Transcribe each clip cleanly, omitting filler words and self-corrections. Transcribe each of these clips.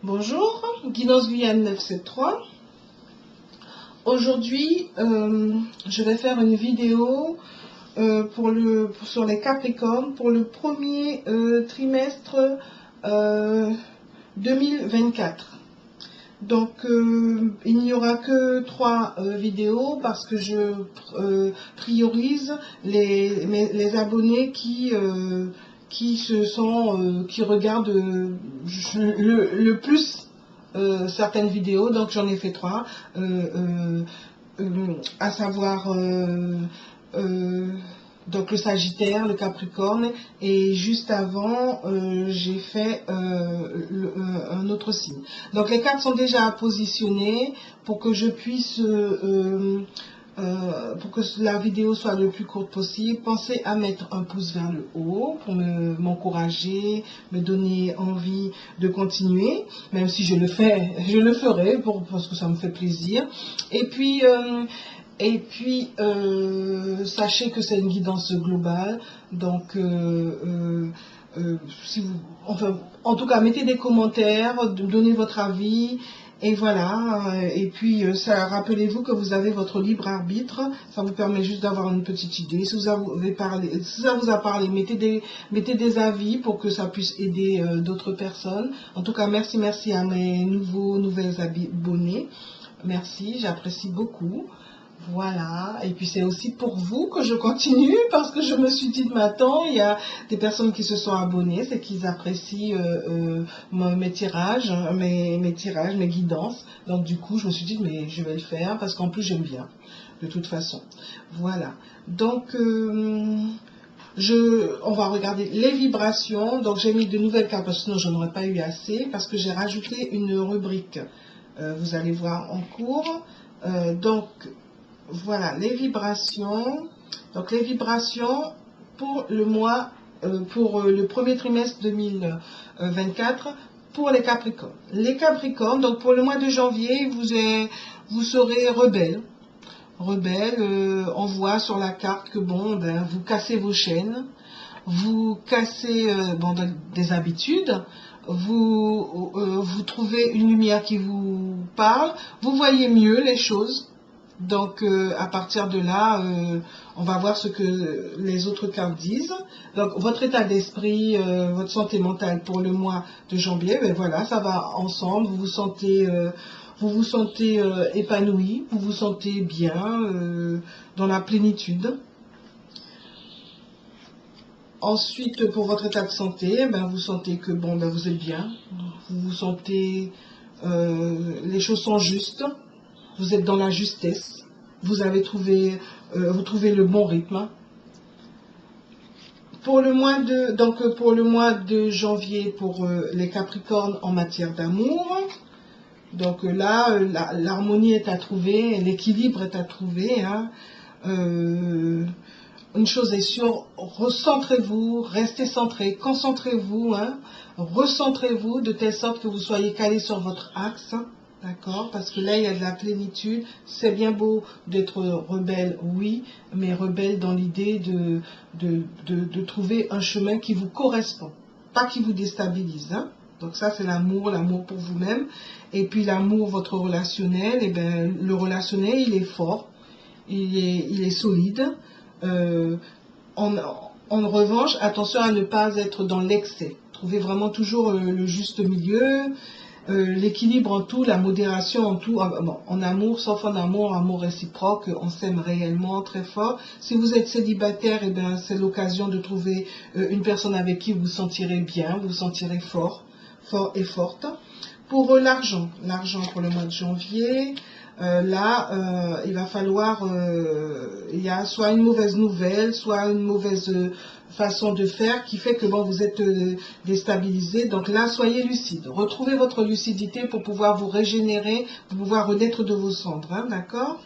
Bonjour, Guidance Guyane 973. Aujourd'hui, je vais faire une vidéo sur les Capricornes pour le premier trimestre 2024. Donc, il n'y aura que 3 vidéos parce que je priorise les abonnés qui regardent le plus certaines vidéos. Donc j'en ai fait 3, à savoir donc le Sagittaire, le Capricorne, et juste avant j'ai fait un autre signe. Donc les cartes sont déjà positionnées pour que je puisse pour que la vidéo soit le plus courte possible. Pensez à mettre un pouce vers le haut pour m'encourager, me donner envie de continuer, même si je le ferai parce que ça me fait plaisir. Et puis sachez que c'est une guidance globale, donc en tout cas, mettez des commentaires, donnez votre avis, et voilà. Et puis, rappelez-vous que vous avez votre libre arbitre. Ça vous permet juste d'avoir une petite idée. Si ça vous a parlé, mettez des avis pour que ça puisse aider d'autres personnes. En tout cas, merci à mes nouvelles abonnés. Merci, j'apprécie beaucoup. Voilà, et puis c'est aussi pour vous que je continue, parce que je me suis dit, maintenant, il y a des personnes qui se sont abonnées, c'est qu'ils apprécient mes tirages, mes guidances. Donc du coup, je me suis dit, mais je vais le faire, parce qu'en plus j'aime bien, de toute façon. Voilà, donc on va regarder les vibrations. Donc j'ai mis de nouvelles cartes, parce que sinon je n'aurais pas eu assez, parce que j'ai rajouté une rubrique. Vous allez voir en cours. Donc voilà les vibrations. Donc les vibrations pour le mois, pour le premier trimestre 2024 pour les Capricornes. Les Capricornes, donc pour le mois de janvier, vous serez rebelle. On voit sur la carte que vous cassez vos chaînes, vous cassez des habitudes, vous trouvez une lumière qui vous parle, vous voyez mieux les choses. Donc à partir de là, on va voir ce que les autres cartes disent. Donc votre état d'esprit, votre santé mentale pour le mois de janvier, voilà, ça va ensemble. Vous vous sentez épanoui, vous vous sentez bien, dans la plénitude. Ensuite, pour votre état de santé, vous sentez que vous êtes bien, vous vous sentez, les choses sont justes. Vous êtes dans la justesse, vous trouvez le bon rythme. Pour le mois de janvier, pour les Capricornes en matière d'amour, donc là, l'harmonie est à trouver, l'équilibre est à trouver. Une chose est sûre, recentrez-vous, restez centré, concentrez-vous, recentrez-vous de telle sorte que vous soyez calé sur votre axe. D'accord, parce que là, il y a de la plénitude. C'est bien beau d'être rebelle, oui, mais rebelle dans l'idée de trouver un chemin qui vous correspond, pas qui vous déstabilise. Donc ça, c'est l'amour pour vous-même. Et puis l'amour, votre relationnel, le relationnel, il est fort, il est solide. En revanche, attention à ne pas être dans l'excès. Trouvez vraiment toujours le juste milieu. L'équilibre en tout, la modération en tout, en amour, sauf en amour réciproque, on s'aime réellement très fort. Si vous êtes célibataire, c'est l'occasion de trouver une personne avec qui vous vous sentirez bien, vous vous sentirez fort et forte. Pour l'argent pour le mois de janvier, il va falloir, il y a soit une mauvaise nouvelle, soit une mauvaise façon de faire qui fait que vous êtes déstabilisé. Donc là, soyez lucide. Retrouvez votre lucidité pour pouvoir vous régénérer, pour pouvoir renaître de vos cendres. D'accord ?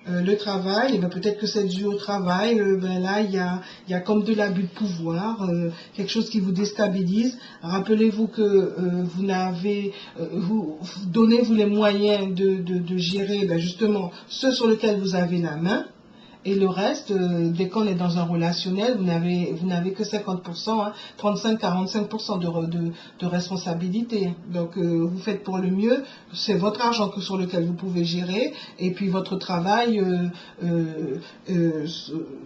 Le travail, peut-être que c'est dû au travail. Là, il y a comme de l'abus de pouvoir, quelque chose qui vous déstabilise. Rappelez-vous que donnez-vous les moyens de gérer justement ce sur lequel vous avez la main. Et le reste, dès qu'on est dans un relationnel, vous n'avez que 50%, hein, 35-45% de responsabilité. Donc, vous faites pour le mieux. C'est votre argent sur lequel vous pouvez gérer. Et puis, votre travail,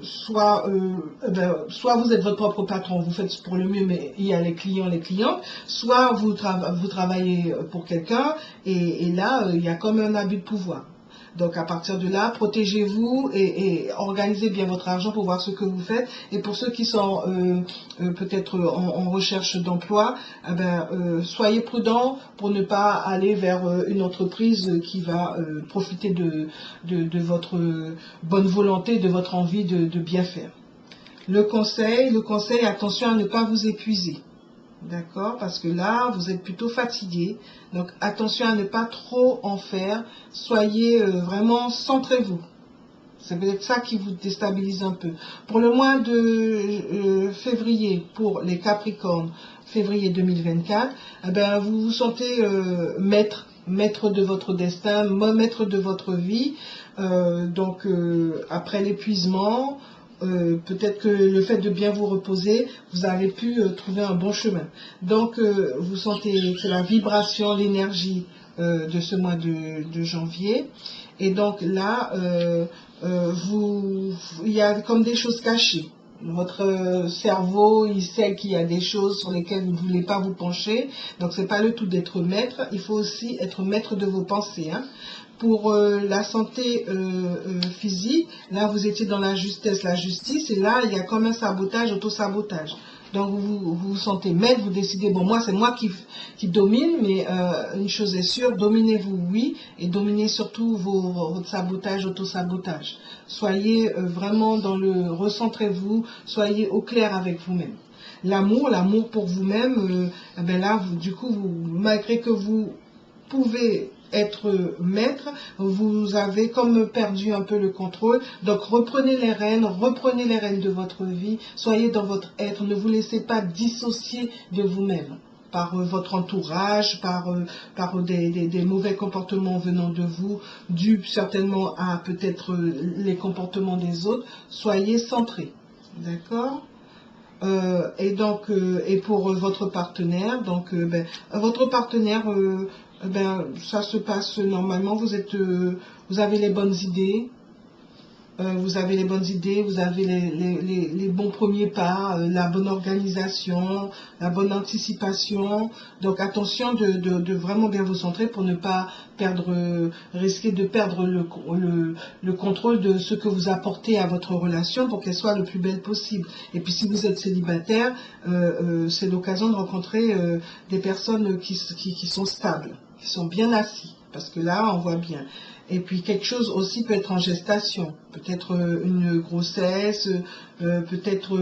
soit vous êtes votre propre patron, vous faites pour le mieux, mais il y a les clients. Soit vous travaillez pour quelqu'un, et là, il y a comme un abus de pouvoir. Donc à partir de là, protégez-vous et organisez bien votre argent pour voir ce que vous faites. Et pour ceux qui sont peut-être en recherche d'emploi, soyez prudents pour ne pas aller vers une entreprise qui va profiter de votre bonne volonté, de votre envie de bien faire. Le conseil, attention à ne pas vous épuiser. D'accord? Parce que là, vous êtes plutôt fatigué. Donc, attention à ne pas trop en faire. Soyez vraiment, centrez-vous. C'est peut-être ça qui vous déstabilise un peu. Pour le mois de février, pour les Capricornes, février 2024, vous vous sentez maître de votre destin, maître de votre vie. Donc, après l'épuisement, peut-être que le fait de bien vous reposer, vous avez pu trouver un bon chemin. Donc, vous sentez, c'est la vibration, l'énergie de ce mois de janvier. Et donc là, il y a comme des choses cachées. Votre cerveau, il sait qu'il y a des choses sur lesquelles vous ne voulez pas vous pencher. Donc, c'est pas le tout d'être maître. Il faut aussi être maître de vos pensées, hein. Pour la santé physique, là vous étiez dans la justesse, la justice, et là il y a comme un sabotage, auto-sabotage. Donc vous vous sentez maître, vous décidez, bon moi c'est moi qui domine, mais une chose est sûre, dominez-vous oui, et dominez surtout votre sabotage, auto-sabotage. Soyez vraiment dans le, recentrez-vous, soyez au clair avec vous-même. L'amour pour vous-même, là du coup, malgré que vous pouvez être maître, vous avez comme perdu un peu le contrôle. Donc reprenez les rênes de votre vie, soyez dans votre être, ne vous laissez pas dissocier de vous-même par votre entourage, par des mauvais comportements venant de vous, dû certainement à peut-être les comportements des autres. Soyez centrés, d'accord? Et donc, et pour votre partenaire, donc votre partenaire, ça se passe normalement. Vous avez les bonnes idées. Vous avez les bonnes idées, vous avez les bons premiers pas, la bonne organisation, la bonne anticipation. Donc attention de vraiment bien vous centrer pour ne pas risquer de perdre le contrôle de ce que vous apportez à votre relation pour qu'elle soit le plus belle possible. Et puis si vous êtes célibataire, c'est l'occasion de rencontrer des personnes qui sont stables, qui sont bien assis. Parce que là, on voit bien. Et puis quelque chose aussi peut être en gestation, peut-être une grossesse, peut-être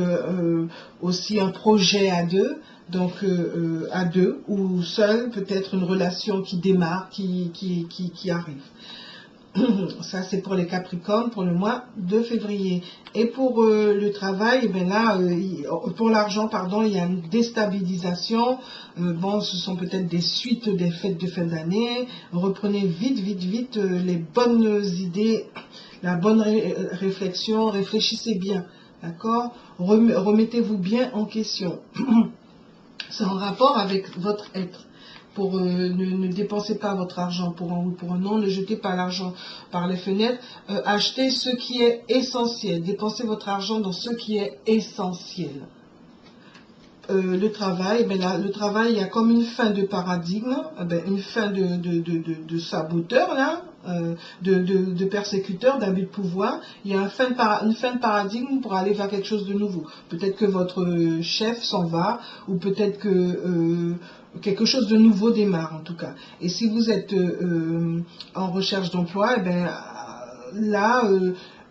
aussi un projet à deux, donc à deux ou seul, peut-être une relation qui démarre, qui arrive. Ça c'est pour les Capricornes pour le mois de février. Et pour le travail, pour l'argent, pardon, il y a une déstabilisation. Bon, ce sont peut-être des suites des fêtes de fin d'année. Reprenez vite les bonnes idées, la bonne réflexion, réfléchissez bien, d'accord? Remettez-vous bien en question. C'est en rapport avec votre être. Ne dépensez pas votre argent pour un oui, pour un non, ne jetez pas l'argent par les fenêtres, achetez ce qui est essentiel, dépensez votre argent dans ce qui est essentiel. Le travail, le travail, il y a comme une fin de paradigme, une fin de saboteur là, de persécuteur, d'abus de pouvoir. Il y a une fin de paradigme pour aller vers quelque chose de nouveau. Peut-être que votre chef s'en va, ou peut-être que quelque chose de nouveau démarre en tout cas. Et si vous êtes en recherche d'emploi, là,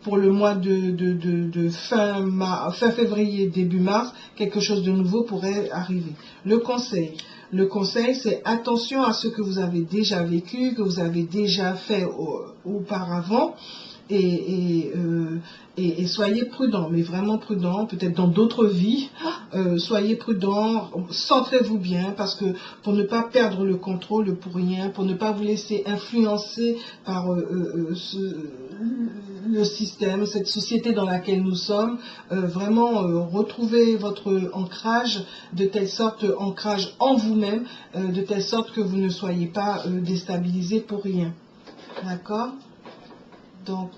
pour le mois de fin février, début mars, quelque chose de nouveau pourrait arriver. Le conseil, c'est attention à ce que vous avez déjà vécu, que vous avez déjà fait auparavant, et soyez prudent, mais vraiment prudent, peut-être dans d'autres vies, soyez prudent, centrez-vous bien, parce que pour ne pas perdre le contrôle pour rien, pour ne pas vous laisser influencer par le système, cette société dans laquelle nous sommes, vraiment retrouvez votre ancrage, de telle sorte, ancrage en vous-même, de telle sorte que vous ne soyez pas déstabilisé pour rien. D'accord ? Donc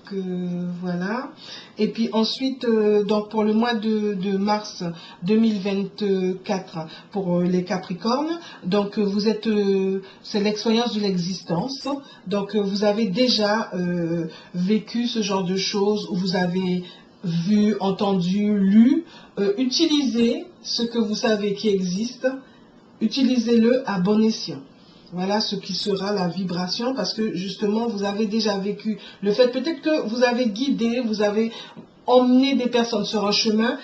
voilà. Et puis ensuite, donc pour le mois de mars 2024, pour les Capricornes, donc vous êtes, c'est l'expérience de l'existence. Donc vous avez déjà vécu ce genre de choses, où vous avez vu, entendu, lu. Utilisez ce que vous savez qui existe, utilisez-le à bon escient. Voilà ce qui sera la vibration, parce que justement vous avez déjà vécu le fait, peut-être que vous avez guidé, vous avez emmené des personnes sur un chemin,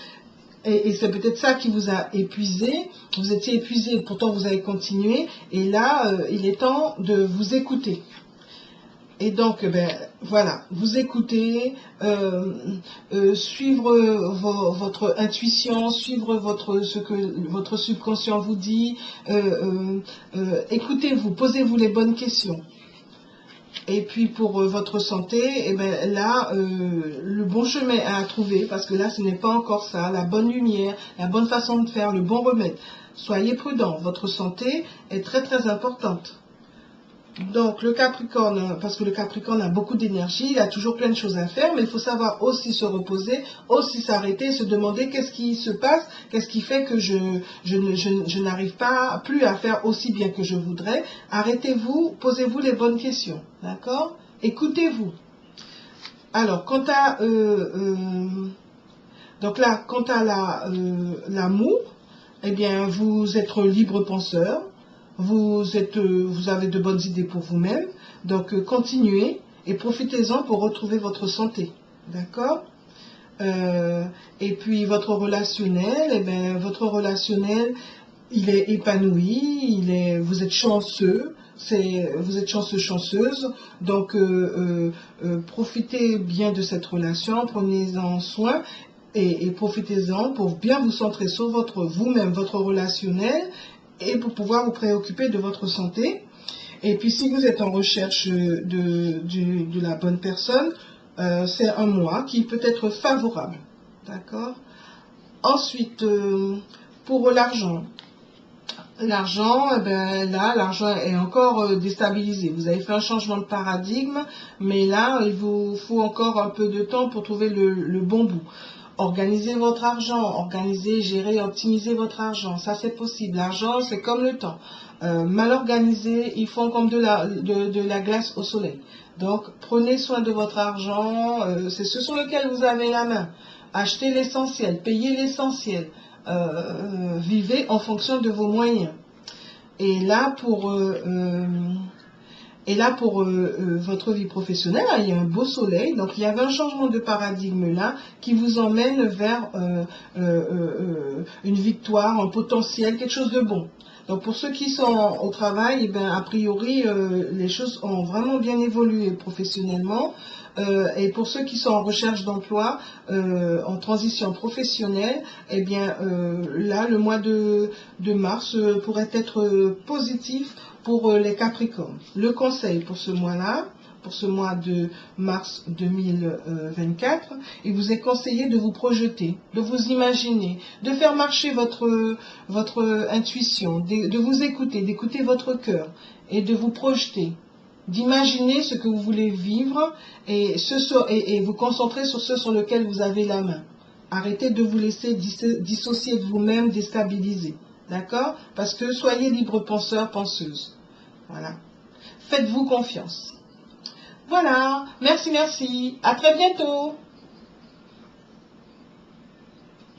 et c'est peut-être ça qui vous a épuisé, vous étiez épuisé, pourtant vous avez continué, et là il est temps de vous écouter. Et donc, voilà, vous écoutez, suivre votre intuition, suivre ce que votre subconscient vous dit, écoutez-vous, posez-vous les bonnes questions. Et puis pour votre santé, là, le bon chemin à trouver, parce que là, ce n'est pas encore ça, la bonne lumière, la bonne façon de faire, le bon remède. Soyez prudent, votre santé est très très importante. Donc le Capricorne, parce que le Capricorne a beaucoup d'énergie, il a toujours plein de choses à faire, mais il faut savoir aussi se reposer, aussi s'arrêter, se demander qu'est-ce qui se passe, qu'est-ce qui fait que je n'arrive pas plus à faire aussi bien que je voudrais. Arrêtez-vous, posez-vous les bonnes questions, d'accord? Écoutez-vous. Alors, quant à l'amour, eh bien, vous êtes libre penseur. Vous avez de bonnes idées pour vous-même, donc continuez et profitez-en pour retrouver votre santé, d'accord? Et puis votre relationnel, il est épanoui, vous êtes chanceux, vous êtes chanceuse, donc profitez bien de cette relation, prenez-en soin. Et profitez-en pour bien vous centrer sur vous-même, votre relationnel, et pour pouvoir vous préoccuper de votre santé. Et puis si vous êtes en recherche de la bonne personne, c'est un mois qui peut être favorable. D'accord? Ensuite, pour l'argent. L'argent, là, l'argent est encore déstabilisé. Vous avez fait un changement de paradigme, mais là, il vous faut encore un peu de temps pour trouver le bon bout. Organisez votre argent, organisez, gérez, optimisez votre argent. Ça, c'est possible. L'argent, c'est comme le temps. Mal organisé, ils font comme de la glace au soleil. Donc, prenez soin de votre argent. C'est ce sur lequel vous avez la main. Achetez l'essentiel, payez l'essentiel. Vivez en fonction de vos moyens. Et là, pour votre vie professionnelle, il y a un beau soleil, donc il y avait un changement de paradigme là qui vous emmène vers une victoire, un potentiel, quelque chose de bon. Donc pour ceux qui sont au travail, a priori, les choses ont vraiment bien évolué professionnellement. Et pour ceux qui sont en recherche d'emploi, en transition professionnelle, là, le mois de mars pourrait être positif pour les Capricornes. Le conseil pour ce mois-là, pour ce mois de mars 2024, il vous est conseillé de vous projeter, de vous imaginer, de faire marcher votre intuition, de vous écouter, d'écouter votre cœur et de vous projeter, d'imaginer ce que vous voulez vivre et vous concentrer sur ce sur lequel vous avez la main. Arrêtez de vous laisser dissocier de vous-même, déstabiliser. D'accord? Parce que soyez libre penseur, penseuse. Voilà. Faites-vous confiance. Voilà. Merci, merci. À très bientôt.